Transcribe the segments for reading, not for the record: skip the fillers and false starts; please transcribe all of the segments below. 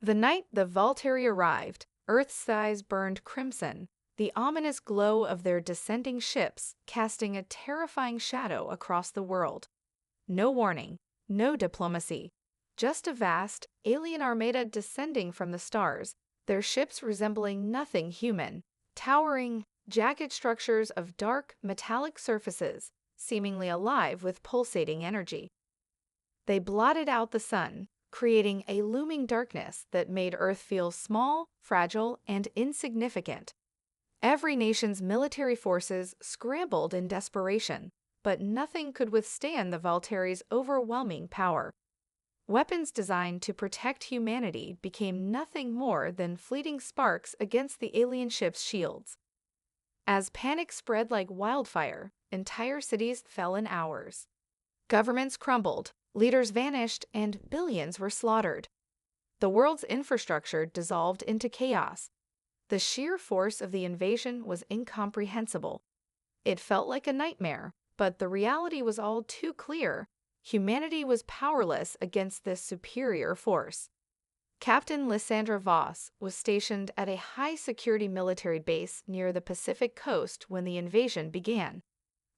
The night the Volturi arrived, Earth's skies burned crimson, the ominous glow of their descending ships casting a terrifying shadow across the world. No warning, no diplomacy, just a vast, alien armada descending from the stars, their ships resembling nothing human, towering, jagged structures of dark, metallic surfaces, seemingly alive with pulsating energy. They blotted out the sun, creating a looming darkness that made Earth feel small, fragile, and insignificant. Every nation's military forces scrambled in desperation, but nothing could withstand the Volturi's overwhelming power. Weapons designed to protect humanity became nothing more than fleeting sparks against the alien ship's shields. As panic spread like wildfire, entire cities fell in hours. Governments crumbled, leaders vanished, and billions were slaughtered. The world's infrastructure dissolved into chaos. The sheer force of the invasion was incomprehensible. It felt like a nightmare, but the reality was all too clear. Humanity was powerless against this superior force. Captain Lysandra Voss was stationed at a high-security military base near the Pacific coast when the invasion began.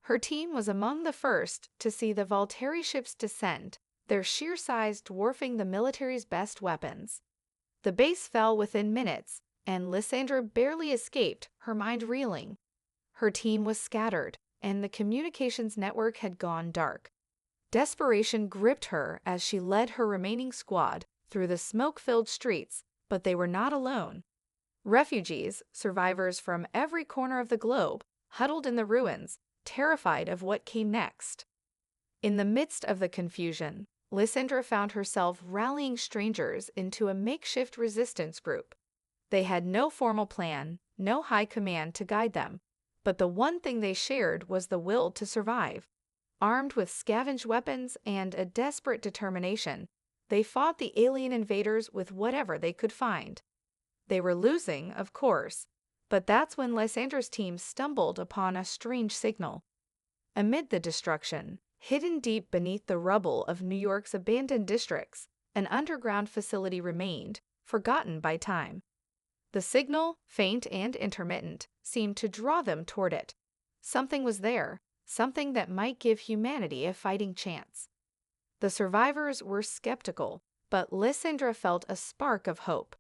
Her team was among the first to see the Volturi ships descend, their sheer size dwarfing the military's best weapons. The base fell within minutes, and Lysandra barely escaped, her mind reeling. Her team was scattered, and the communications network had gone dark. Desperation gripped her as she led her remaining squad through the smoke-filled streets, but they were not alone. Refugees, survivors from every corner of the globe, huddled in the ruins, terrified of what came next. In the midst of the confusion, Lysandra found herself rallying strangers into a makeshift resistance group. They had no formal plan, no high command to guide them, but the one thing they shared was the will to survive. Armed with scavenged weapons and a desperate determination, they fought the alien invaders with whatever they could find. They were losing, of course, but that's when Lysandra's team stumbled upon a strange signal. Amid the destruction, hidden deep beneath the rubble of New York's abandoned districts, an underground facility remained, forgotten by time. The signal, faint and intermittent, seemed to draw them toward it. Something was there, something that might give humanity a fighting chance. The survivors were skeptical, but Lysandra felt a spark of hope.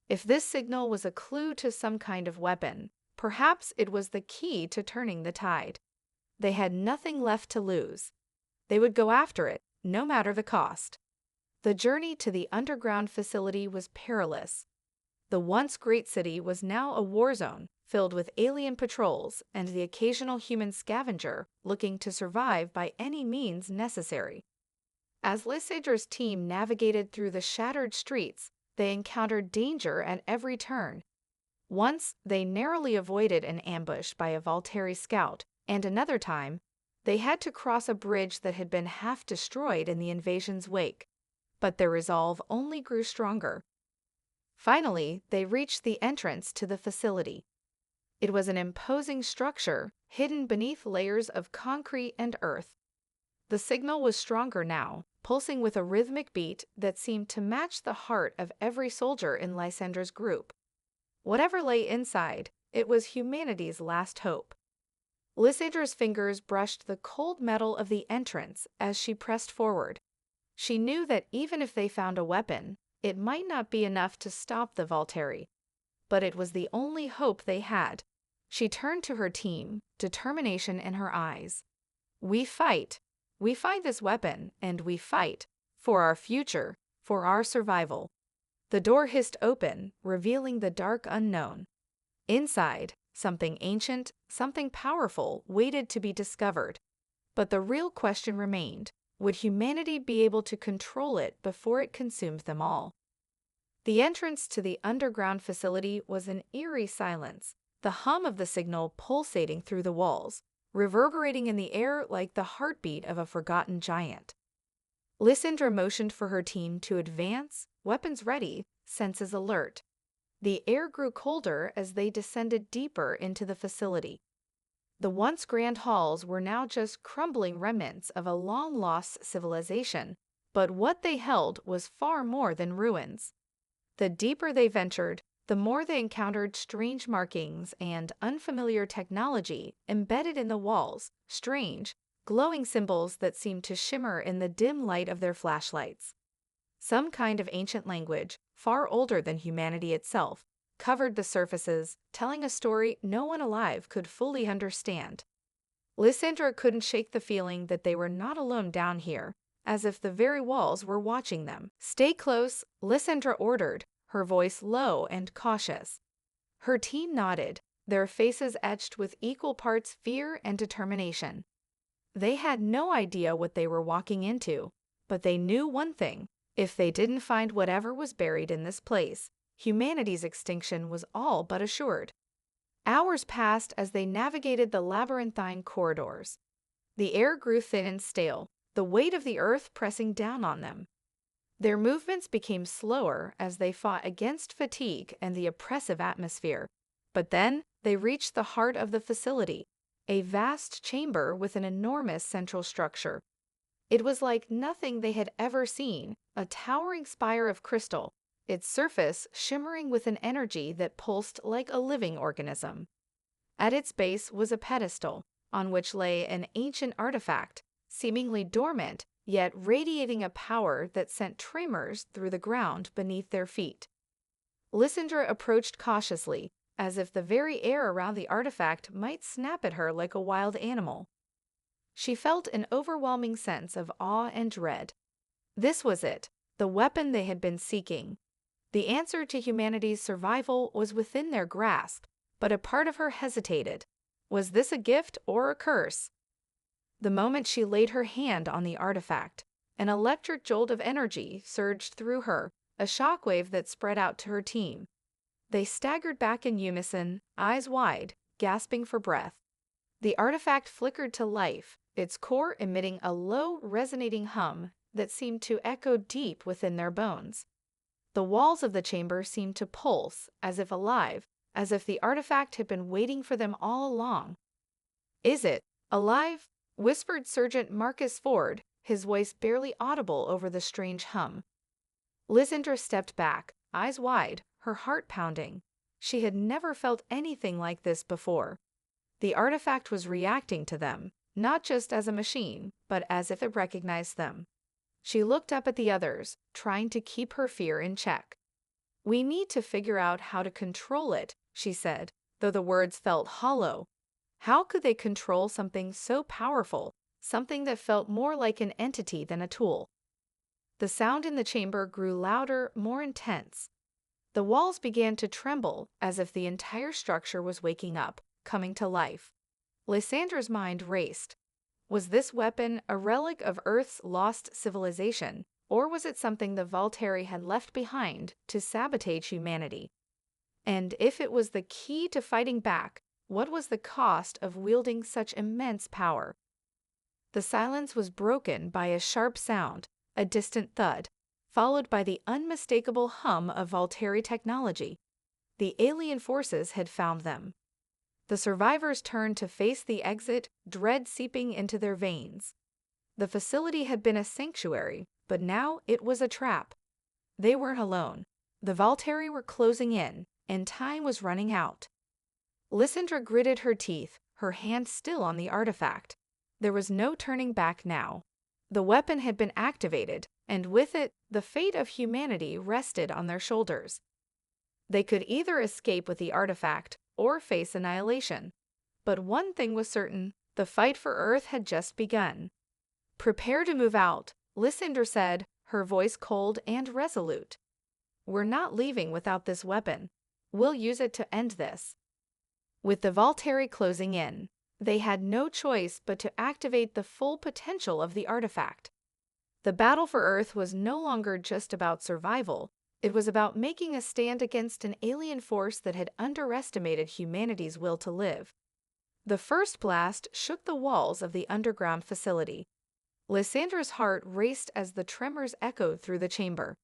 If this signal was a clue to some kind of weapon, perhaps it was the key to turning the tide. They had nothing left to lose. They would go after it, no matter the cost. The journey to the underground facility was perilous. The once great city was now a war zone, filled with alien patrols and the occasional human scavenger looking to survive by any means necessary. As Lysandra's team navigated through the shattered streets, they encountered danger at every turn. Once, they narrowly avoided an ambush by a Volturi scout, and another time, they had to cross a bridge that had been half destroyed in the invasion's wake. But their resolve only grew stronger. Finally, they reached the entrance to the facility. It was an imposing structure, hidden beneath layers of concrete and earth. The signal was stronger now, pulsing with a rhythmic beat that seemed to match the heart of every soldier in Lysandra's group. Whatever lay inside, it was humanity's last hope. Lysandra's fingers brushed the cold metal of the entrance as she pressed forward. She knew that even if they found a weapon, it might not be enough to stop the Volturi. But it was the only hope they had. She turned to her team, determination in her eyes. "We fight. We find this weapon, and we fight. For our future, for our survival." The door hissed open, revealing the dark unknown. Inside, something ancient, something powerful waited to be discovered. But the real question remained: would humanity be able to control it before it consumed them all? The entrance to the underground facility was an eerie silence, the hum of the signal pulsating through the walls, reverberating in the air like the heartbeat of a forgotten giant. Lysandra motioned for her team to advance, weapons ready, senses alert. The air grew colder as they descended deeper into the facility. The once grand halls were now just crumbling remnants of a long-lost civilization, but what they held was far more than ruins. The deeper they ventured, the more they encountered strange markings and unfamiliar technology embedded in the walls, strange, glowing symbols that seemed to shimmer in the dim light of their flashlights. Some kind of ancient language, far older than humanity itself, covered the surfaces, telling a story no one alive could fully understand. Lysandra couldn't shake the feeling that they were not alone down here, as if the very walls were watching them. "Stay close," Lysandra ordered, her voice low and cautious. Her team nodded, their faces etched with equal parts fear and determination. They had no idea what they were walking into, but they knew one thing: if they didn't find whatever was buried in this place, humanity's extinction was all but assured. Hours passed as they navigated the labyrinthine corridors. The air grew thin and stale, the weight of the earth pressing down on them. Their movements became slower as they fought against fatigue and the oppressive atmosphere. But then they reached the heart of the facility, a vast chamber with an enormous central structure. It was like nothing they had ever seen, a towering spire of crystal, its surface shimmering with an energy that pulsed like a living organism. At its base was a pedestal, on which lay an ancient artifact, seemingly dormant, yet radiating a power that sent tremors through the ground beneath their feet. Lysandra approached cautiously, as if the very air around the artifact might snap at her like a wild animal. She felt an overwhelming sense of awe and dread. This was it, the weapon they had been seeking. The answer to humanity's survival was within their grasp, but a part of her hesitated. Was this a gift or a curse? The moment she laid her hand on the artifact, an electric jolt of energy surged through her, a shockwave that spread out to her team. They staggered back in unison, eyes wide, gasping for breath. The artifact flickered to life, its core emitting a low, resonating hum that seemed to echo deep within their bones. The walls of the chamber seemed to pulse, as if alive, as if the artifact had been waiting for them all along. "Is it alive?" whispered Sergeant Marcus Ford, his voice barely audible over the strange hum. Lysandra stepped back, eyes wide, her heart pounding. She had never felt anything like this before. The artifact was reacting to them, not just as a machine, but as if it recognized them. She looked up at the others, trying to keep her fear in check. "We need to figure out how to control it," she said, though the words felt hollow. How could they control something so powerful, something that felt more like an entity than a tool? The sound in the chamber grew louder, more intense. The walls began to tremble, as if the entire structure was waking up, coming to life. Lysandra's mind raced. Was this weapon a relic of Earth's lost civilization, or was it something the Volteri had left behind to sabotage humanity? And if it was the key to fighting back, what was the cost of wielding such immense power? The silence was broken by a sharp sound, a distant thud, followed by the unmistakable hum of Volteri technology. The alien forces had found them. The survivors turned to face the exit, dread seeping into their veins. The facility had been a sanctuary, but now it was a trap. They weren't alone. The Volteri were closing in, and time was running out. Lysandra gritted her teeth, her hand still on the artifact. There was no turning back now. The weapon had been activated, and with it, the fate of humanity rested on their shoulders. They could either escape with the artifact or face annihilation. But one thing was certain: the fight for Earth had just begun. "Prepare to move out," Lysandra said, her voice cold and resolute. "We're not leaving without this weapon. We'll use it to end this." With the Volteri closing in, they had no choice but to activate the full potential of the artifact. The battle for Earth was no longer just about survival. It was about making a stand against an alien force that had underestimated humanity's will to live. The first blast shook the walls of the underground facility. Lysandra's heart raced as the tremors echoed through the chamber.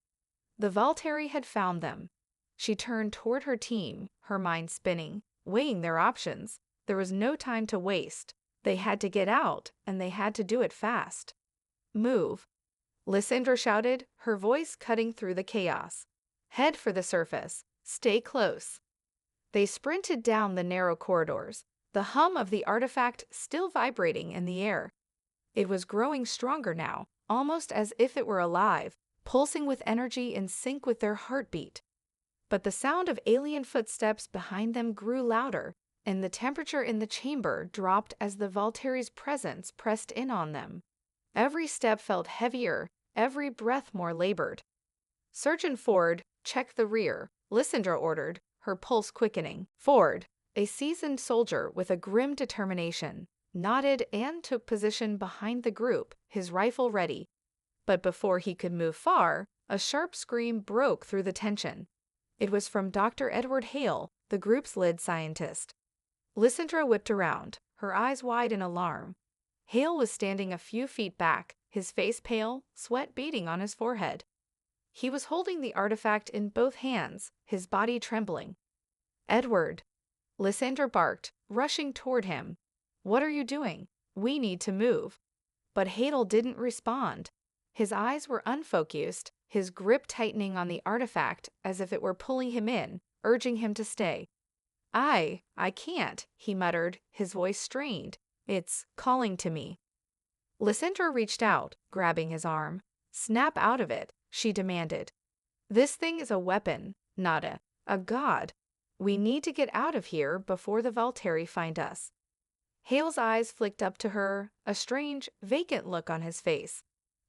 The Volteri had found them. She turned toward her team, her mind spinning, weighing their options. There was no time to waste. They had to get out, and they had to do it fast. "Move," Lysandra shouted, her voice cutting through the chaos. Head for the surface. Stay close. They sprinted down the narrow corridors, the hum of the artifact still vibrating in the air. It was growing stronger now, almost as if it were alive, pulsing with energy in sync with their heartbeat. But the sound of alien footsteps behind them grew louder, and the temperature in the chamber dropped as the Valtteri's presence pressed in on them. Every step felt heavier, every breath more labored. "Surgeon Ford, check the rear," Lysandra ordered, her pulse quickening. Ford, a seasoned soldier with a grim determination, nodded and took position behind the group, his rifle ready. But before he could move far, a sharp scream broke through the tension. It was from Dr. Edward Hale, the group's lead scientist. Lysandra whipped around, her eyes wide in alarm. Hale was standing a few feet back, his face pale, sweat beading on his forehead. He was holding the artifact in both hands, his body trembling. "Edward," Lysandra barked, rushing toward him. "What are you doing? We need to move." But Hale didn't respond. His eyes were unfocused, his grip tightening on the artifact as if it were pulling him in, urging him to stay. I can't," he muttered, his voice strained. "It's calling to me." Lysandra reached out, grabbing his arm. "Snap out of it," she demanded. "This thing is a weapon, not a god. We need to get out of here before the Valtteri find us." Hale's eyes flicked up to her, a strange, vacant look on his face.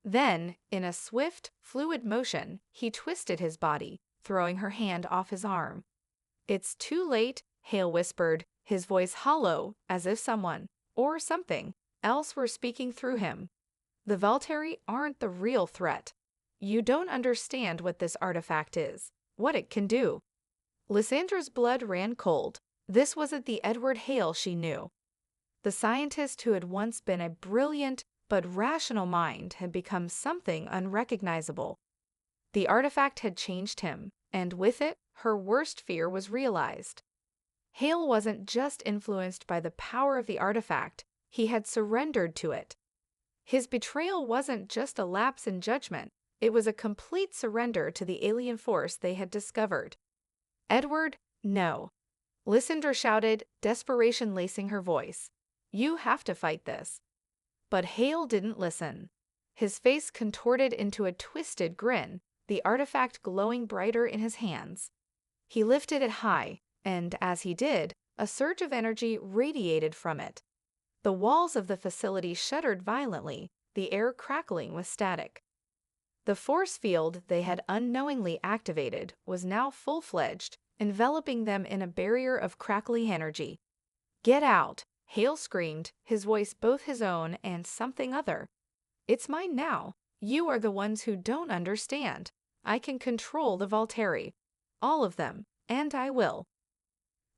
Then, in a swift, fluid motion, he twisted his body, throwing her hand off his arm. "It's too late," Hale whispered, his voice hollow, as if someone, or something, else were speaking through him. "The Valtteri aren't the real threat. You don't understand what this artifact is, what it can do." Lysandra's blood ran cold. This wasn't the Edward Hale she knew. The scientist who had once been a brilliant but rational mind had become something unrecognizable. The artifact had changed him, and with it, her worst fear was realized. Hale wasn't just influenced by the power of the artifact, he had surrendered to it. His betrayal wasn't just a lapse in judgment, it was a complete surrender to the alien force they had discovered. "Edward, no." Lysandra shouted, desperation lacing her voice. "You have to fight this." But Hale didn't listen. His face contorted into a twisted grin, the artifact glowing brighter in his hands. He lifted it high, and as he did, a surge of energy radiated from it. The walls of the facility shuddered violently, the air crackling with static. The force field they had unknowingly activated was now full-fledged, enveloping them in a barrier of crackly energy. "Get out!" Hale screamed, his voice both his own and something other. "It's mine now. You are the ones who don't understand. I can control the Valtteri. All of them, and I will."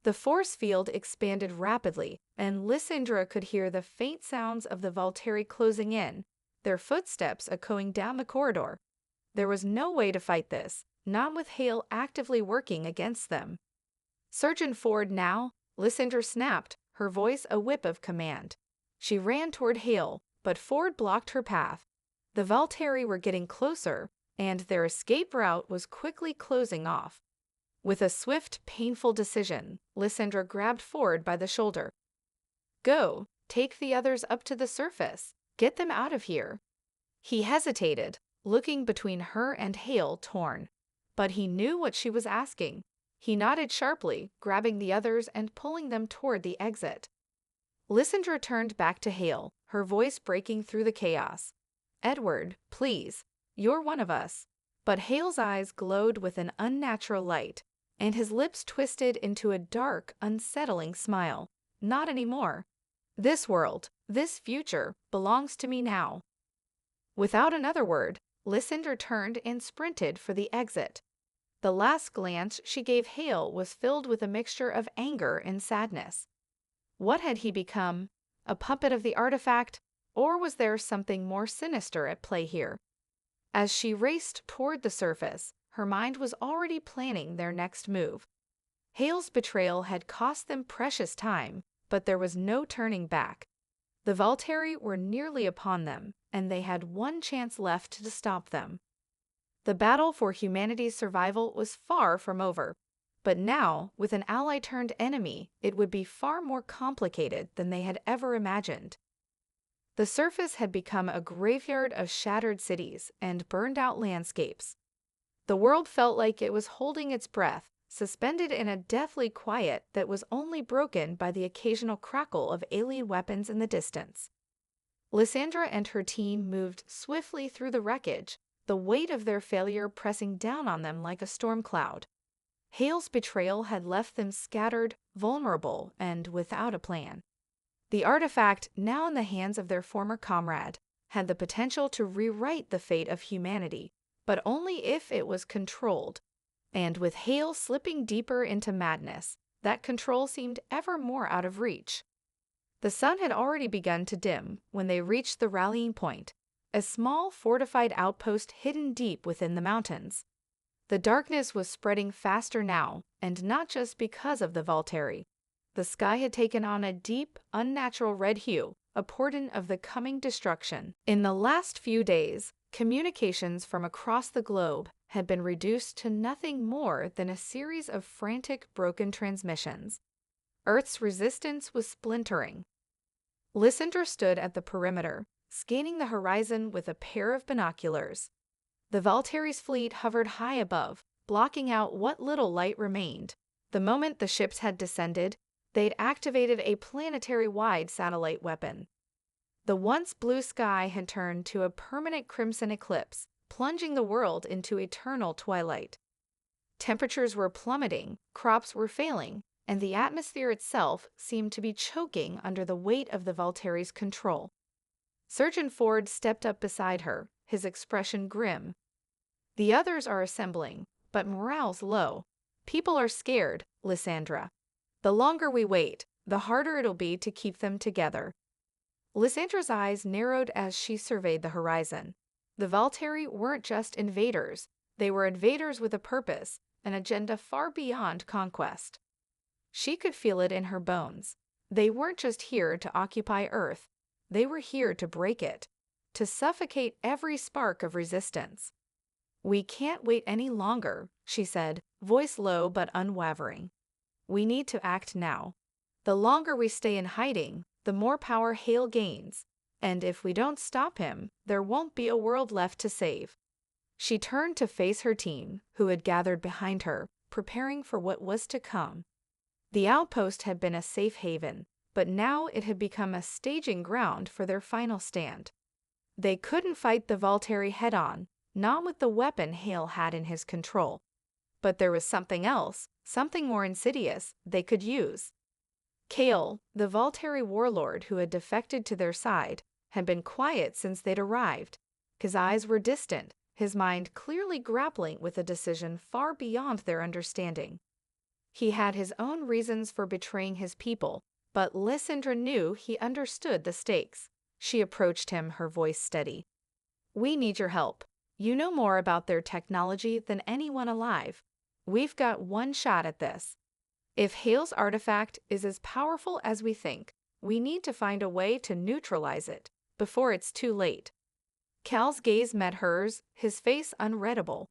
The force field expanded rapidly, and Lysandra could hear the faint sounds of the Valtteri closing in, their footsteps echoing down the corridor. There was no way to fight this, not with Hale actively working against them. "Surgeon Ford now," Lysandra snapped, her voice a whip of command. She ran toward Hale, but Ford blocked her path. The Valtteri were getting closer, and their escape route was quickly closing off. With a swift, painful decision, Lysandra grabbed Ford by the shoulder. "Go, take the others up to the surface. Get them out of here." He hesitated, looking between her and Hale, torn. But he knew what she was asking. He nodded sharply, grabbing the others and pulling them toward the exit. Lysandra turned back to Hale, her voice breaking through the chaos. "Edward, please. You're one of us." But Hale's eyes glowed with an unnatural light, and his lips twisted into a dark, unsettling smile. "Not anymore. This world, this future, belongs to me now." Without another word, Lysandra turned and sprinted for the exit. The last glance she gave Hale was filled with a mixture of anger and sadness. What had he become? A puppet of the artifact? Or was there something more sinister at play here? As she raced toward the surface, her mind was already planning their next move. Hale's betrayal had cost them precious time, but there was no turning back. The Valtteri were nearly upon them, and they had one chance left to stop them. The battle for humanity's survival was far from over. But now, with an ally turned enemy, it would be far more complicated than they had ever imagined. The surface had become a graveyard of shattered cities and burned-out landscapes. The world felt like it was holding its breath, suspended in a deathly quiet that was only broken by the occasional crackle of alien weapons in the distance. Lysandra and her team moved swiftly through the wreckage, the weight of their failure pressing down on them like a storm cloud. Hale's betrayal had left them scattered, vulnerable, and without a plan. The artifact, now in the hands of their former comrade, had the potential to rewrite the fate of humanity, but only if it was controlled. And with Hale slipping deeper into madness, that control seemed ever more out of reach. The sun had already begun to dim when they reached the rallying point, a small fortified outpost hidden deep within the mountains. The darkness was spreading faster now, and not just because of the Volturi. The sky had taken on a deep, unnatural red hue, a portent of the coming destruction. In the last few days, communications from across the globe had been reduced to nothing more than a series of frantic, broken transmissions. Earth's resistance was splintering. Lysandra stood at the perimeter, scanning the horizon with a pair of binoculars. The Volturi's fleet hovered high above, blocking out what little light remained. The moment the ships had descended, they'd activated a planetary-wide satellite weapon. The once blue sky had turned to a permanent crimson eclipse, plunging the world into eternal twilight. Temperatures were plummeting, crops were failing, and the atmosphere itself seemed to be choking under the weight of the Volturi's control. Surgeon Ford stepped up beside her, his expression grim. "The others are assembling, but morale's low. People are scared, Lysandra. The longer we wait, the harder it'll be to keep them together." Lysandra's eyes narrowed as she surveyed the horizon. The Volturi weren't just invaders. They were invaders with a purpose, an agenda far beyond conquest. She could feel it in her bones. They weren't just here to occupy Earth. They were here to break it, to suffocate every spark of resistance. "We can't wait any longer," she said, voice low but unwavering. "We need to act now. The longer we stay in hiding, the more power Hale gains, and if we don't stop him, there won't be a world left to save." She turned to face her team, who had gathered behind her, preparing for what was to come. The outpost had been a safe haven, but now it had become a staging ground for their final stand. They couldn't fight the Volturi head-on, not with the weapon Hale had in his control. But there was something else, something more insidious, they could use. Kale, the Volturi warlord who had defected to their side, had been quiet since they'd arrived. His eyes were distant, his mind clearly grappling with a decision far beyond their understanding. He had his own reasons for betraying his people, but Lysandra knew he understood the stakes. She approached him, her voice steady. "We need your help. You know more about their technology than anyone alive. We've got one shot at this. If Hale's artifact is as powerful as we think, we need to find a way to neutralize it before it's too late." Cal's gaze met hers, his face unreadable.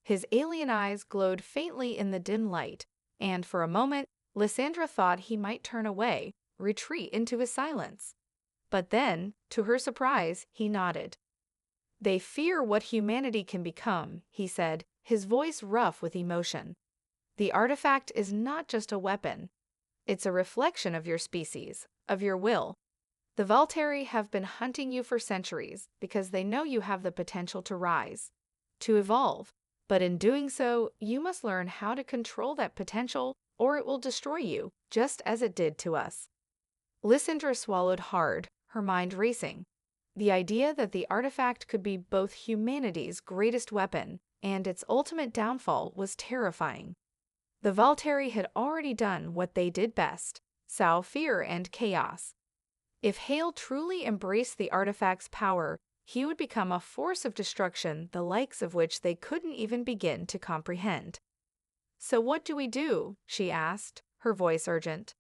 His alien eyes glowed faintly in the dim light, and for a moment, Lysandra thought he might turn away, retreat into his silence. But then, to her surprise, he nodded. "They fear what humanity can become," he said, his voice rough with emotion. "The artifact is not just a weapon. It's a reflection of your species, of your will. The Volturi have been hunting you for centuries because they know you have the potential to rise, to evolve. But in doing so, you must learn how to control that potential or it will destroy you, just as it did to us." Lysandra swallowed hard, her mind racing. The idea that the artifact could be both humanity's greatest weapon and its ultimate downfall was terrifying. The Volturi had already done what they did best, sow fear and chaos. If Hale truly embraced the artifact's power, he would become a force of destruction the likes of which they couldn't even begin to comprehend. "So what do we do?" she asked, her voice urgent.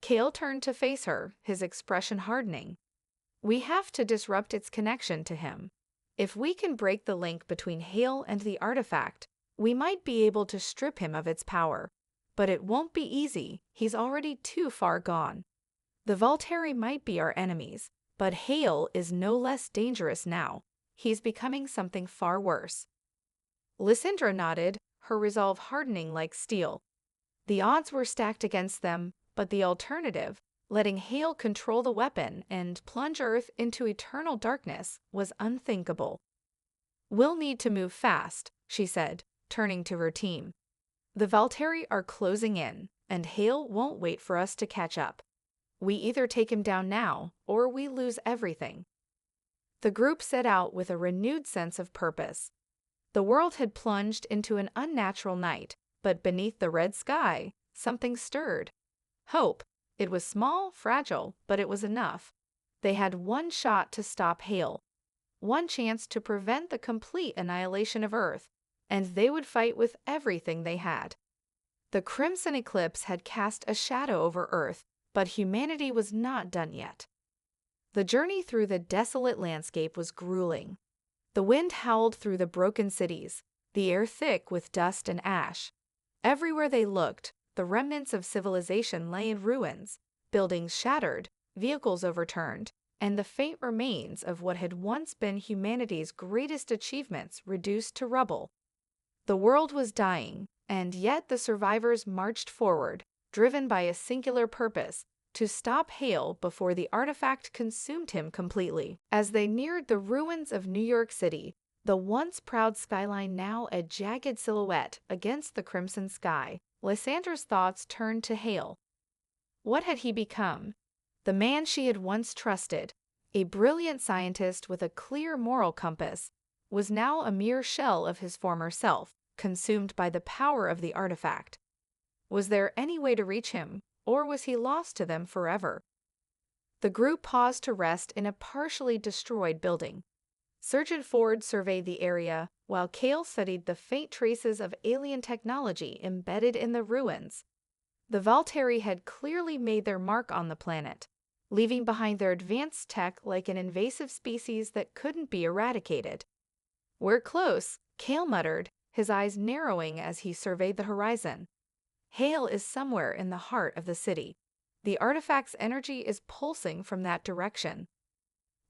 Kale turned to face her, his expression hardening. "We have to disrupt its connection to him. If we can break the link between Hale and the artifact, we might be able to strip him of its power. But it won't be easy, he's already too far gone. The Volturi might be our enemies, but Hale is no less dangerous now. He's becoming something far worse. Lysindra nodded, her resolve hardening like steel. The odds were stacked against them, but the alternative, letting Hale control the weapon and plunge Earth into eternal darkness, was unthinkable. We'll need to move fast, she said, turning to her team. The Volturi are closing in, and Hale won't wait for us to catch up. We either take him down now, or we lose everything. The group set out with a renewed sense of purpose. The world had plunged into an unnatural night, but beneath the red sky, something stirred. Hope. It was small, fragile, but it was enough. They had one shot to stop Hale, one chance to prevent the complete annihilation of Earth, and they would fight with everything they had. The crimson eclipse had cast a shadow over Earth, but humanity was not done yet. The journey through the desolate landscape was grueling. The wind howled through the broken cities, the air thick with dust and ash. Everywhere they looked, the remnants of civilization lay in ruins, buildings shattered, vehicles overturned, and the faint remains of what had once been humanity's greatest achievements reduced to rubble. The world was dying, and yet the survivors marched forward, driven by a singular purpose: to stop Hale before the artifact consumed him completely. As they neared the ruins of New York City, the once proud skyline now a jagged silhouette against the crimson sky, Lysandra's thoughts turned to Hale. What had he become? The man she had once trusted, a brilliant scientist with a clear moral compass, was now a mere shell of his former self, consumed by the power of the artifact. Was there any way to reach him, or was he lost to them forever? The group paused to rest in a partially destroyed building. Sergeant Ford surveyed the area, while Cale studied the faint traces of alien technology embedded in the ruins. The Volturi had clearly made their mark on the planet, leaving behind their advanced tech like an invasive species that couldn't be eradicated. "We're close," Cale muttered, his eyes narrowing as he surveyed the horizon. Hale is somewhere in the heart of the city. The artifact's energy is pulsing from that direction.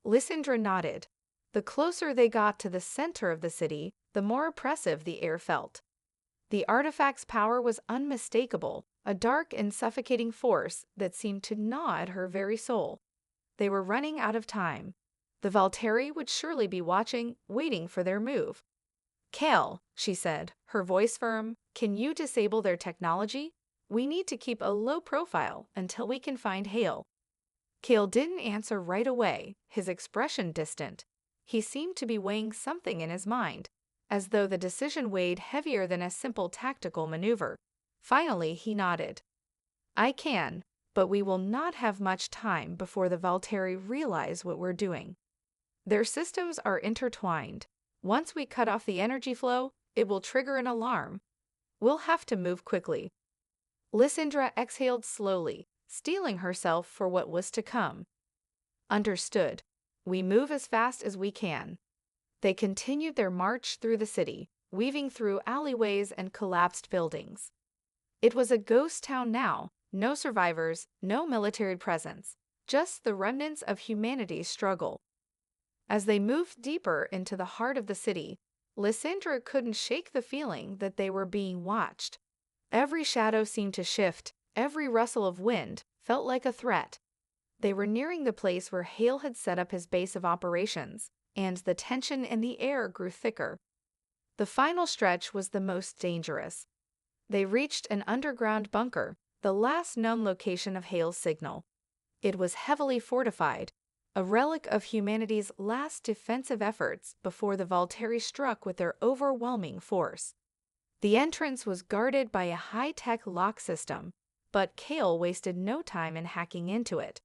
Lysindra nodded. The closer they got to the center of the city, the more oppressive the air felt. The artifact's power was unmistakable, a dark and suffocating force that seemed to gnaw at her very soul. They were running out of time. The Volturi would surely be watching, waiting for their move. "Cale," she said, her voice firm, "can you disable their technology? We need to keep a low profile until we can find Hale." Cale didn't answer right away, his expression distant. He seemed to be weighing something in his mind, as though the decision weighed heavier than a simple tactical maneuver. Finally, he nodded. "I can, but we will not have much time before the Volturi realize what we're doing. Their systems are intertwined. Once we cut off the energy flow, it will trigger an alarm. We'll have to move quickly." Lysindra exhaled slowly, steeling herself for what was to come. "Understood. We move as fast as we can." They continued their march through the city, weaving through alleyways and collapsed buildings. It was a ghost town now, no survivors, no military presence, just the remnants of humanity's struggle. As they moved deeper into the heart of the city, Lysindra couldn't shake the feeling that they were being watched. Every shadow seemed to shift, every rustle of wind felt like a threat. They were nearing the place where Hale had set up his base of operations, and the tension in the air grew thicker. The final stretch was the most dangerous. They reached an underground bunker, the last known location of Hale's signal. It was heavily fortified, a relic of humanity's last defensive efforts before the Volturi struck with their overwhelming force. The entrance was guarded by a high-tech lock system, but Cale wasted no time in hacking into it.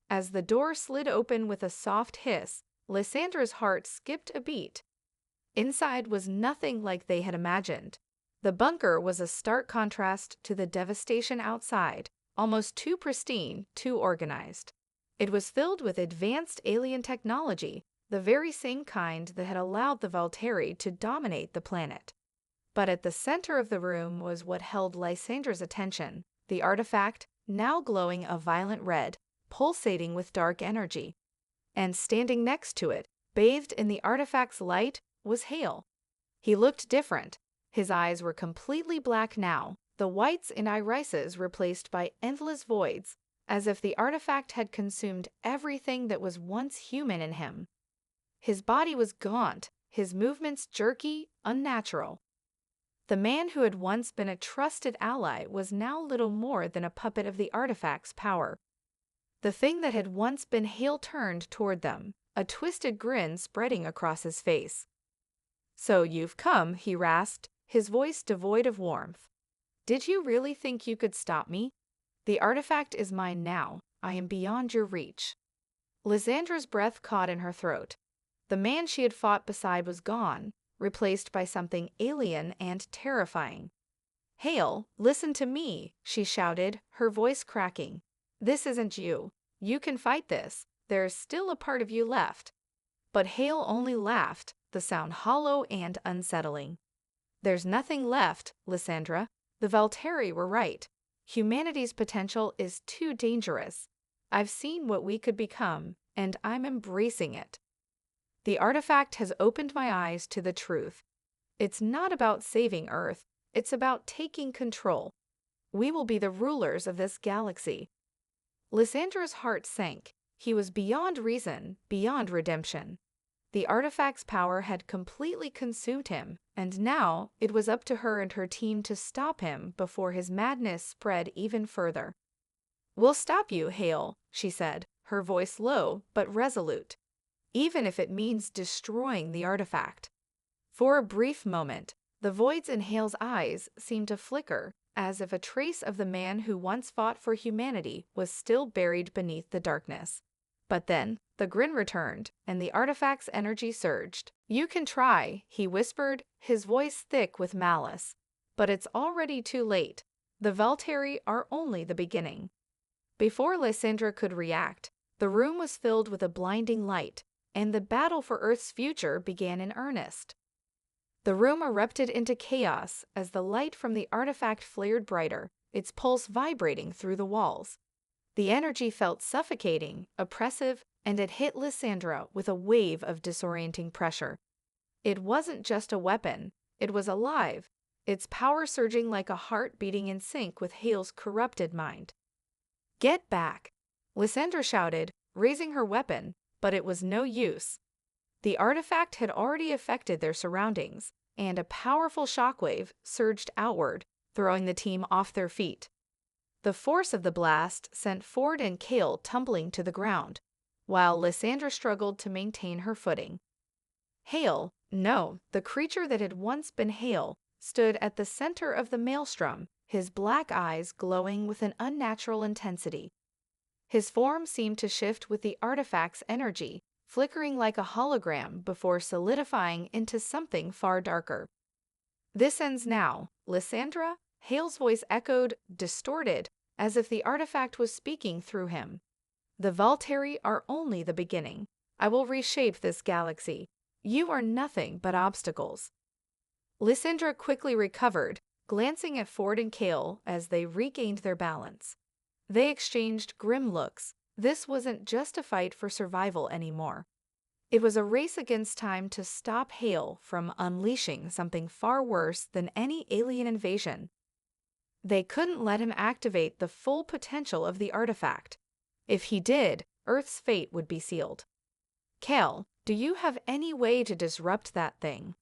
As the door slid open with a soft hiss, Lysandra's heart skipped a beat. Inside was nothing like they had imagined. The bunker was a stark contrast to the devastation outside, almost too pristine, too organized. It was filled with advanced alien technology, the very same kind that had allowed the Valtteri to dominate the planet. But at the center of the room was what held Lysandra's attention, the artifact, now glowing a violent red, pulsating with dark energy. And standing next to it, bathed in the artifact's light, was Hale. He looked different. His eyes were completely black now, the whites and irises replaced by endless voids, as if the artifact had consumed everything that was once human in him. His body was gaunt, his movements jerky, unnatural. The man who had once been a trusted ally was now little more than a puppet of the artifact's power. The thing that had once been Hale turned toward them, a twisted grin spreading across his face. "So you've come," he rasped, his voice devoid of warmth. "Did you really think you could stop me? The artifact is mine now. I am beyond your reach." Lysandra's breath caught in her throat. The man she had fought beside was gone, replaced by something alien and terrifying. "Hale, listen to me," she shouted, her voice cracking. "This isn't you. You can fight this. There's still a part of you left." But Hale only laughed, the sound hollow and unsettling. "There's nothing left, Lysandra. The Valtteri were right. Humanity's potential is too dangerous. I've seen what we could become, and I'm embracing it. The artifact has opened my eyes to the truth. It's not about saving Earth, it's about taking control. We will be the rulers of this galaxy." Lysandra's heart sank. He was beyond reason, beyond redemption. The artifact's power had completely consumed him, and now it was up to her and her team to stop him before his madness spread even further. "We'll stop you, Hale," she said, her voice low but resolute. "Even if it means destroying the artifact." For a brief moment, the voids in Hale's eyes seemed to flicker, as if a trace of the man who once fought for humanity was still buried beneath the darkness. But then, the grin returned, and the artifact's energy surged. "You can try," he whispered, his voice thick with malice. "But it's already too late. The Valtteri are only the beginning." Before Lysandra could react, the room was filled with a blinding light, and the battle for Earth's future began in earnest. The room erupted into chaos as the light from the artifact flared brighter, its pulse vibrating through the walls. The energy felt suffocating, oppressive, and it hit Lysandra with a wave of disorienting pressure. It wasn't just a weapon, it was alive, its power surging like a heart beating in sync with Hale's corrupted mind. "Get back!" Lysandra shouted, raising her weapon, but it was no use. The artifact had already affected their surroundings, and a powerful shockwave surged outward, throwing the team off their feet. The force of the blast sent Ford and Cale tumbling to the ground, while Lysandra struggled to maintain her footing. Hale, no, the creature that had once been Hale, stood at the center of the maelstrom, his black eyes glowing with an unnatural intensity. His form seemed to shift with the artifact's energy, flickering like a hologram before solidifying into something far darker. "This ends now, Lysandra," Hale's voice echoed, distorted, as if the artifact was speaking through him. "The Valtteri are only the beginning. I will reshape this galaxy. You are nothing but obstacles." Lysandra quickly recovered, glancing at Ford and Cale as they regained their balance. They exchanged grim looks. This wasn't just a fight for survival anymore. It was a race against time to stop Hale from unleashing something far worse than any alien invasion. They couldn't let him activate the full potential of the artifact. If he did, Earth's fate would be sealed. "Cale, do you have any way to disrupt that thing?"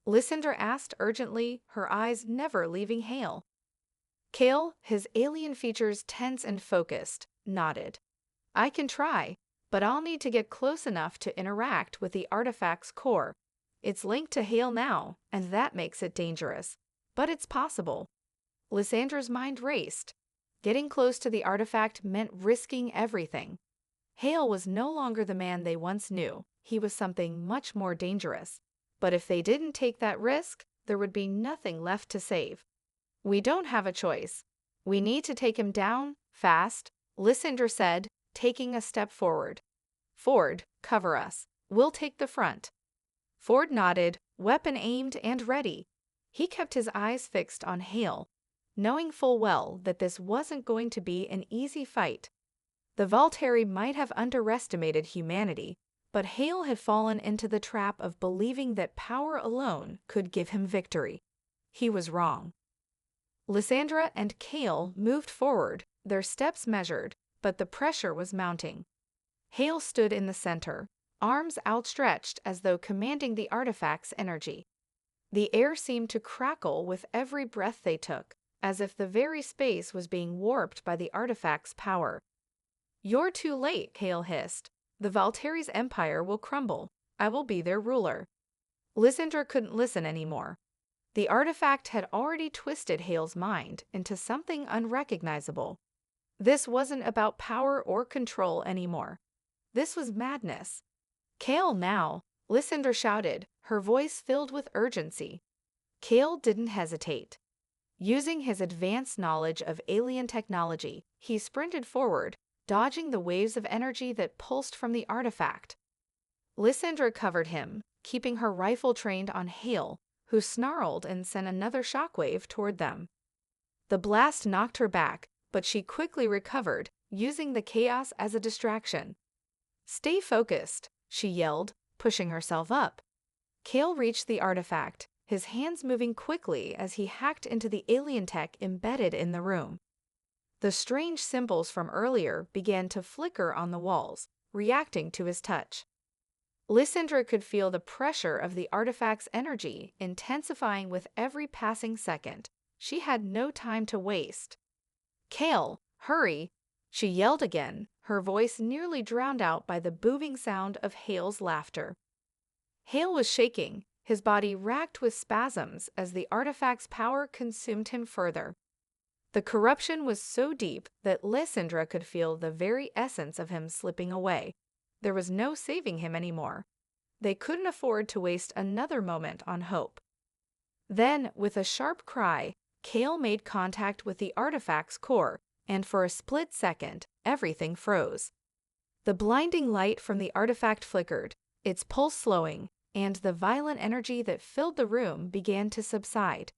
Lysandra asked urgently, her eyes never leaving Hale. Cale, his alien features tense and focused, nodded. "I can try, but I'll need to get close enough to interact with the artifact's core. It's linked to Hale now, and that makes it dangerous. But it's possible." Lysandra's mind raced. Getting close to the artifact meant risking everything. Hale was no longer the man they once knew. He was something much more dangerous. But if they didn't take that risk, there would be nothing left to save. "We don't have a choice. We need to take him down, fast," Lysandra said, taking a step forward. "Ford, cover us. We'll take the front." Ford nodded, weapon aimed and ready. He kept his eyes fixed on Hale, knowing full well that this wasn't going to be an easy fight. The Volturi might have underestimated humanity, but Hale had fallen into the trap of believing that power alone could give him victory. He was wrong. Lysandra and Kale moved forward, their steps measured, but the pressure was mounting. Hale stood in the center, arms outstretched as though commanding the artifact's energy. The air seemed to crackle with every breath they took, as if the very space was being warped by the artifact's power. "You're too late," Hale hissed. "The Volturi's empire will crumble. I will be their ruler." Lysandra couldn't listen anymore. The artifact had already twisted Hale's mind into something unrecognizable. This wasn't about power or control anymore. This was madness. "Kale now!" Lysandra shouted, her voice filled with urgency. Kale didn't hesitate. Using his advanced knowledge of alien technology, he sprinted forward, dodging the waves of energy that pulsed from the artifact. Lysandra covered him, keeping her rifle trained on Hale, who snarled and sent another shockwave toward them. The blast knocked her back, but she quickly recovered, using the chaos as a distraction. "Stay focused," she yelled, pushing herself up. Kale reached the artifact, his hands moving quickly as he hacked into the alien tech embedded in the room. The strange symbols from earlier began to flicker on the walls, reacting to his touch. Lysandra could feel the pressure of the artifact's energy intensifying with every passing second. She had no time to waste. "Kale, hurry!" she yelled again, her voice nearly drowned out by the booming sound of Hale's laughter. Hale was shaking, his body racked with spasms as the artifact's power consumed him further. The corruption was so deep that Lysandra could feel the very essence of him slipping away. There was no saving him anymore. They couldn't afford to waste another moment on hope. Then, with a sharp cry, Kale made contact with the artifact's core, and for a split second, everything froze. The blinding light from the artifact flickered, its pulse slowing, and the violent energy that filled the room began to subside.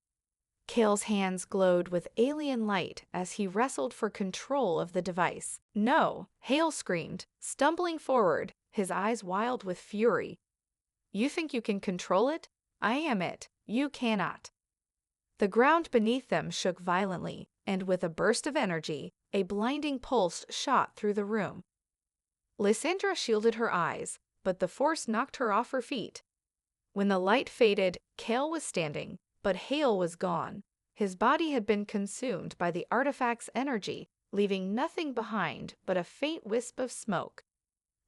Kale's hands glowed with alien light as he wrestled for control of the device. "No!" Hale screamed, stumbling forward, his eyes wild with fury. "You think you can control it? I am it. You cannot." The ground beneath them shook violently, and with a burst of energy, a blinding pulse shot through the room. Lysandra shielded her eyes, but the force knocked her off her feet. When the light faded, Kale was standing, but Hale was gone. His body had been consumed by the artifact's energy, leaving nothing behind but a faint wisp of smoke.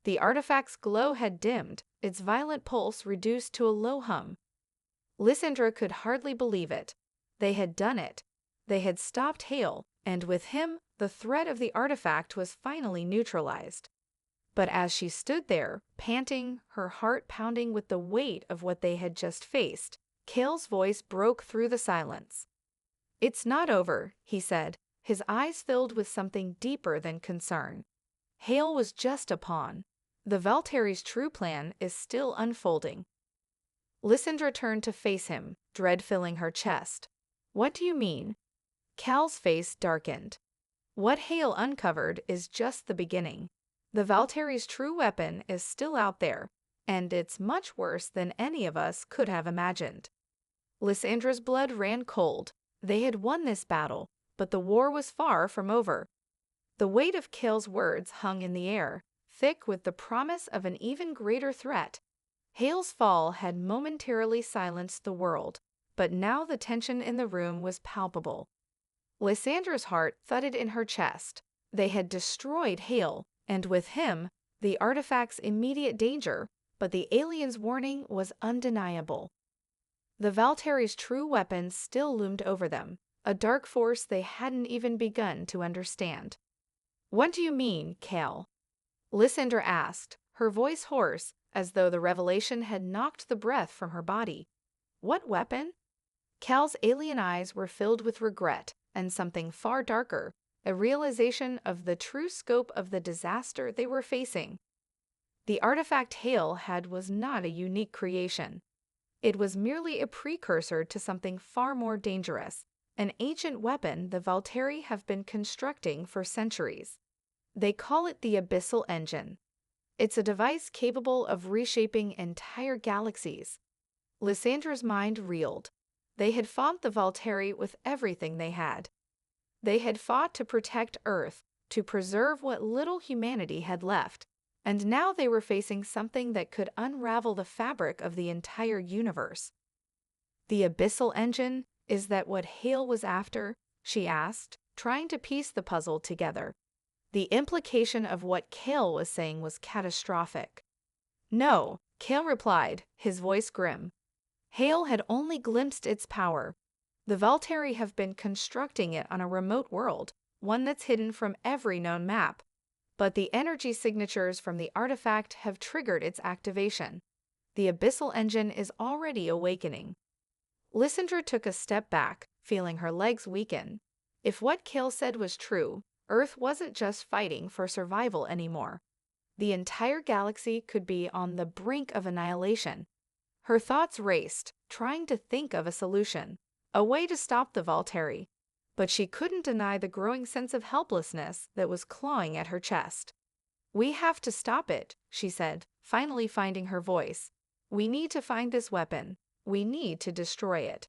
The artifact's glow had dimmed, its violent pulse reduced to a low hum. Lysandra could hardly believe it. They had done it. They had stopped Hale, and with him, the threat of the artifact was finally neutralized. But as she stood there, panting, her heart pounding with the weight of what they had just faced, Kale's voice broke through the silence. "It's not over," he said, his eyes filled with something deeper than concern. "Hale was just a pawn. The Volturi's true plan is still unfolding." Lysandra turned to face him, dread filling her chest. "What do you mean?" Cal's face darkened. "What Hale uncovered is just the beginning. The Volturi's true weapon is still out there, and it's much worse than any of us could have imagined." Lysandra's blood ran cold. They had won this battle, but the war was far from over. The weight of Kale's words hung in the air, thick with the promise of an even greater threat. Hale's fall had momentarily silenced the world, but now the tension in the room was palpable. Lysandra's heart thudded in her chest. They had destroyed Hale, and with him, the artifact's immediate danger, but the alien's warning was undeniable. The Volturi's true weapon still loomed over them, a dark force they hadn't even begun to understand. "What do you mean, Kale?" Lysandra asked, her voice hoarse, as though the revelation had knocked the breath from her body. "What weapon?" Cal's alien eyes were filled with regret and something far darker, a realization of the true scope of the disaster they were facing. The artifact Hale had was not a unique creation. It was merely a precursor to something far more dangerous, an ancient weapon the Valteri have been constructing for centuries. They call it the Abyssal Engine. It's a device capable of reshaping entire galaxies. Lysandra's mind reeled. They had fought the Valteri with everything they had. They had fought to protect Earth, to preserve what little humanity had left, and now they were facing something that could unravel the fabric of the entire universe. The Abyssal Engine, is that what Hale was after? She asked, trying to piece the puzzle together. The implication of what Kale was saying was catastrophic. No, Kale replied, his voice grim. Hale had only glimpsed its power. The Valteri have been constructing it on a remote world, one that's hidden from every known map. But the energy signatures from the artifact have triggered its activation. The Abyssal Engine is already awakening. Lysandra took a step back, feeling her legs weaken. If what Kale said was true, Earth wasn't just fighting for survival anymore. The entire galaxy could be on the brink of annihilation. Her thoughts raced, trying to think of a solution, a way to stop the Valteri. But she couldn't deny the growing sense of helplessness that was clawing at her chest. We have to stop it, she said, finally finding her voice. We need to find this weapon. We need to destroy it.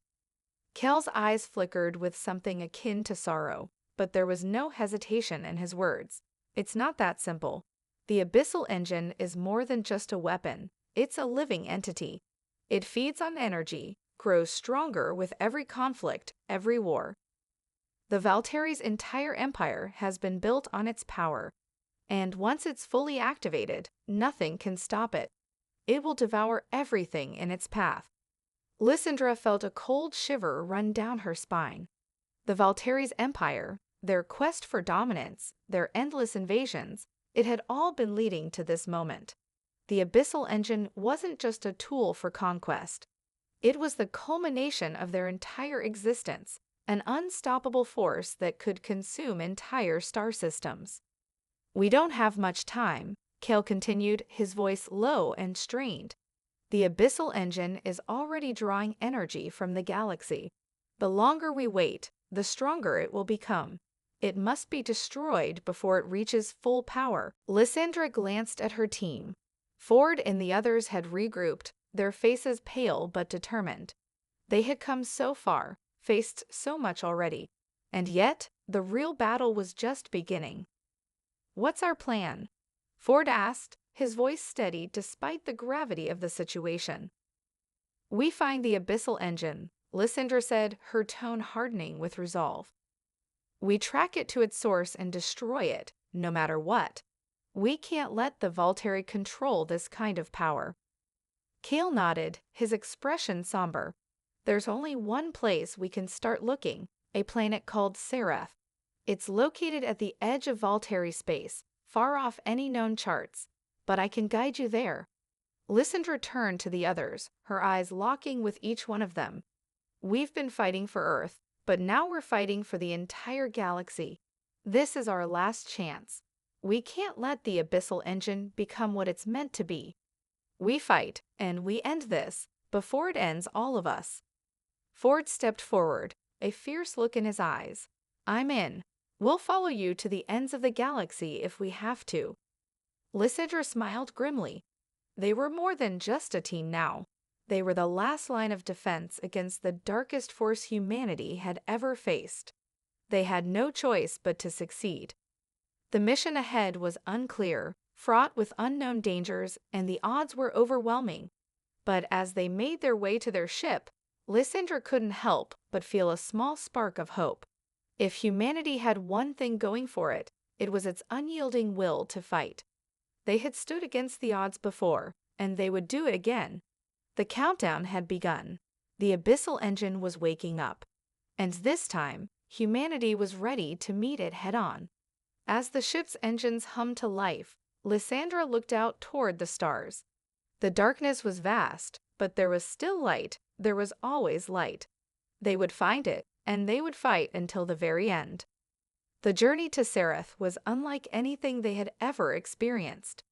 Kel's eyes flickered with something akin to sorrow, but there was no hesitation in his words. It's not that simple. The Abyssal Engine is more than just a weapon. It's a living entity. It feeds on energy, grows stronger with every conflict, every war. The Valteri's entire empire has been built on its power, and once it's fully activated, nothing can stop it. It will devour everything in its path. Lysandra felt a cold shiver run down her spine. The Valteri's empire, their quest for dominance, their endless invasions, it had all been leading to this moment. The Abyssal Engine wasn't just a tool for conquest. It was the culmination of their entire existence, an unstoppable force that could consume entire star systems. We don't have much time, Kale continued, his voice low and strained. The Abyssal Engine is already drawing energy from the galaxy. The longer we wait, the stronger it will become. It must be destroyed before it reaches full power. Lysandra glanced at her team. Ford and the others had regrouped, their faces pale but determined. They had come so far, faced so much already, and yet the real battle was just beginning. What's our plan? Ford asked, his voice steady despite the gravity of the situation. We find the Abyssal Engine, Lysandra said, her tone hardening with resolve. We track it to its source and destroy it, no matter what. We can't let the Valteri control this kind of power. Kale nodded, his expression somber. There's only one place we can start looking, a planet called Seraph. It's located at the edge of Valteri space, far off any known charts, but I can guide you there. Lysandra turned to the others, her eyes locking with each one of them. We've been fighting for Earth, but now we're fighting for the entire galaxy. This is our last chance. We can't let the Abyssal Engine become what it's meant to be. We fight, and we end this, before it ends all of us. Ford stepped forward, a fierce look in his eyes. I'm in. We'll follow you to the ends of the galaxy if we have to. Lysandra smiled grimly. They were more than just a team now. They were the last line of defense against the darkest force humanity had ever faced. They had no choice but to succeed. The mission ahead was unclear, fraught with unknown dangers, and the odds were overwhelming. But as they made their way to their ship, Lysandra couldn't help but feel a small spark of hope. If humanity had one thing going for it, it was its unyielding will to fight. They had stood against the odds before, and they would do it again. The countdown had begun. The Abyssal Engine was waking up. And this time, humanity was ready to meet it head-on. As the ship's engines hummed to life, Lysandra looked out toward the stars. The darkness was vast, but there was still light. There was always light. They would find it, and they would fight until the very end. The journey to Seraph was unlike anything they had ever experienced.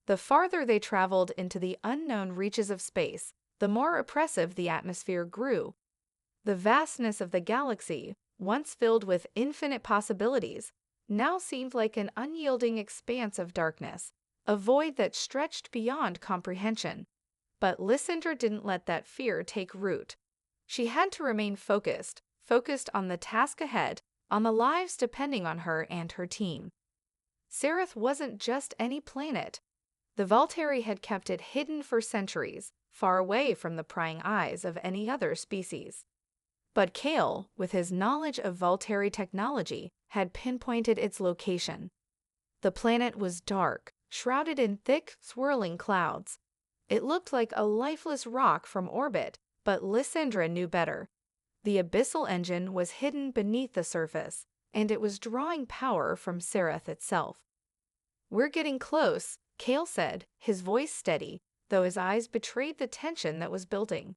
The farther they traveled into the unknown reaches of space, the more oppressive the atmosphere grew. The vastness of the galaxy, once filled with infinite possibilities, now seemed like an unyielding expanse of darkness, a void that stretched beyond comprehension. But Lysandra didn't let that fear take root. She had to remain focused on the task ahead, on the lives depending on her and her team. Sereth wasn't just any planet. The Volturi had kept it hidden for centuries, far away from the prying eyes of any other species. But Kale, with his knowledge of Volturi technology, had pinpointed its location. The planet was dark, shrouded in thick, swirling clouds. It looked like a lifeless rock from orbit, but Lysandra knew better. The abyssal engine was hidden beneath the surface, and it was drawing power from Sereth itself. "We're getting close," Kale said, his voice steady, though his eyes betrayed the tension that was building.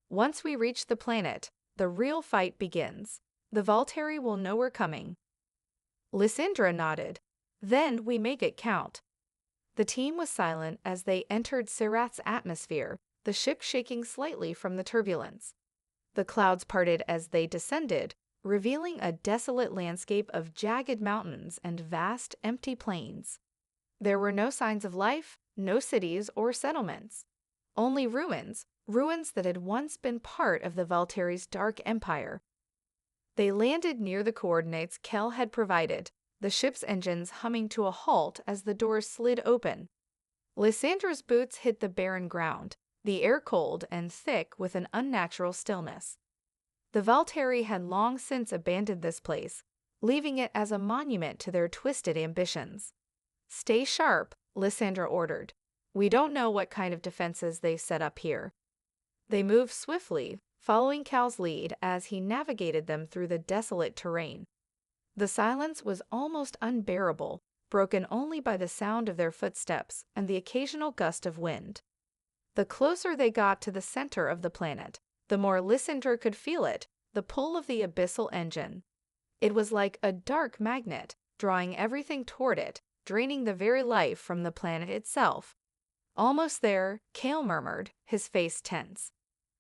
"Once we reach the planet, the real fight begins. The Volturi will know we're coming." Lysandra nodded. "Then we make it count." The team was silent as they entered Sereth's atmosphere, the ship shaking slightly from the turbulence. The clouds parted as they descended, revealing a desolate landscape of jagged mountains and vast, empty plains. There were no signs of life, no cities or settlements. Only ruins that had once been part of the Volturi's dark empire. They landed near the coordinates Kel had provided, the ship's engines humming to a halt as the doors slid open. Lysandra's boots hit the barren ground, the air cold and thick with an unnatural stillness. The Volturi had long since abandoned this place, leaving it as a monument to their twisted ambitions. "Stay sharp," Lysandra ordered. "We don't know what kind of defenses they set up here." They moved swiftly, following Cal's lead as he navigated them through the desolate terrain. The silence was almost unbearable, broken only by the sound of their footsteps and the occasional gust of wind. The closer they got to the center of the planet, the more Lysandra could feel it, the pull of the abyssal engine. It was like a dark magnet, drawing everything toward it, draining the very life from the planet itself. "Almost there," Kale murmured, his face tense.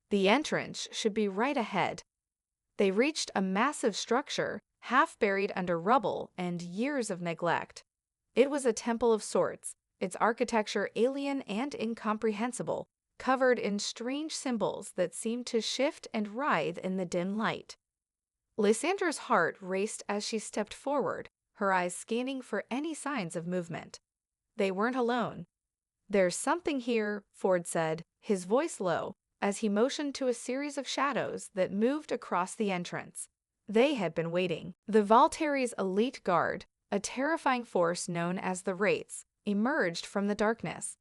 "The entrance should be right ahead." They reached a massive structure, half buried under rubble and years of neglect. It was a temple of sorts, its architecture alien and incomprehensible, covered in strange symbols that seemed to shift and writhe in the dim light. Lysandra's heart raced as she stepped forward, her eyes scanning for any signs of movement. They weren't alone. "There's something here," Ford said, his voice low, as he motioned to a series of shadows that moved across the entrance. They had been waiting. The Volturi's elite guard, a terrifying force known as the Wraiths, emerged from the darkness.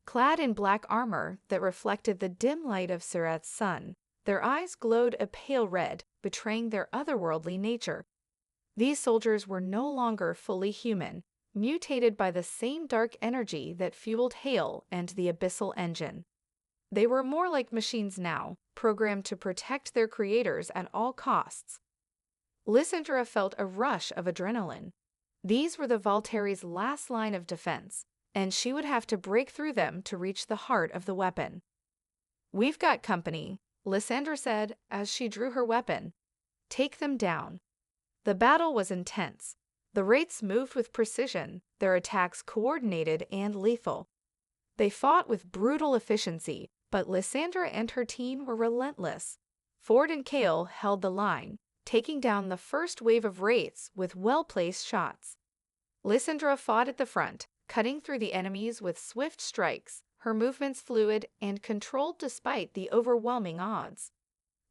Clad in black armor that reflected the dim light of Sereth's sun, their eyes glowed a pale red, betraying their otherworldly nature. These soldiers were no longer fully human, mutated by the same dark energy that fueled Hale and the abyssal engine. They were more like machines now, programmed to protect their creators at all costs. Lysandra felt a rush of adrenaline. These were the Volturi's last line of defense, and she would have to break through them to reach the heart of the weapon. "We've got company," Lysandra said as she drew her weapon. "Take them down." The battle was intense. The Wraiths moved with precision, their attacks coordinated and lethal. They fought with brutal efficiency, but Lysandra and her team were relentless. Ford and Kale held the line, taking down the first wave of Wraiths with well-placed shots. Lysandra fought at the front, cutting through the enemies with swift strikes, her movements fluid and controlled despite the overwhelming odds.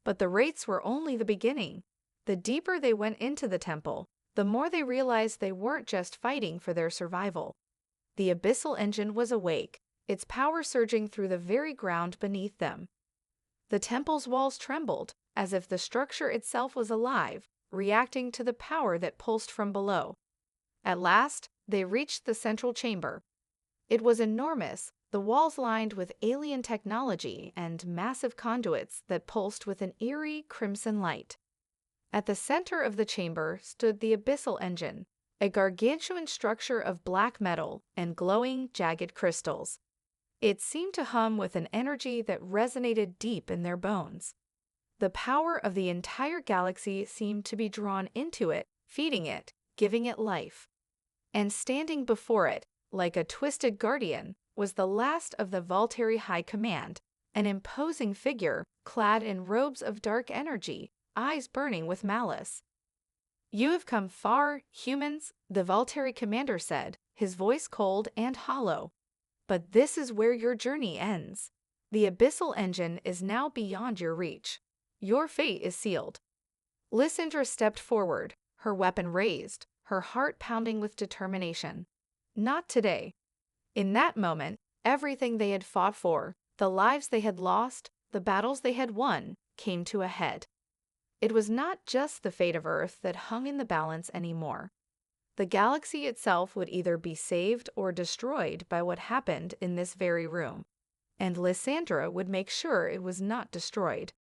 But the Wraiths were only the beginning. The deeper they went into the temple, the more they realized they weren't just fighting for their survival. The abyssal engine was awake, its power surging through the very ground beneath them. The temple's walls trembled, as if the structure itself was alive, reacting to the power that pulsed from below. At last, they reached the central chamber. It was enormous, the walls lined with alien technology and massive conduits that pulsed with an eerie crimson light. At the center of the chamber stood the abyssal engine, a gargantuan structure of black metal and glowing, jagged crystals. It seemed to hum with an energy that resonated deep in their bones. The power of the entire galaxy seemed to be drawn into it, feeding it, giving it life. And standing before it, like a twisted guardian, was the last of the Volturi High Command, an imposing figure clad in robes of dark energy, eyes burning with malice. "You have come far, humans," the Volturi commander said, his voice cold and hollow. "But this is where your journey ends. The abyssal engine is now beyond your reach. Your fate is sealed." Lysandra stepped forward, her weapon raised, her heart pounding with determination. Not today. In that moment, everything they had fought for, the lives they had lost, the battles they had won, came to a head. It was not just the fate of Earth that hung in the balance anymore. The galaxy itself would either be saved or destroyed by what happened in this very room, and Lysandra would make sure it was not destroyed.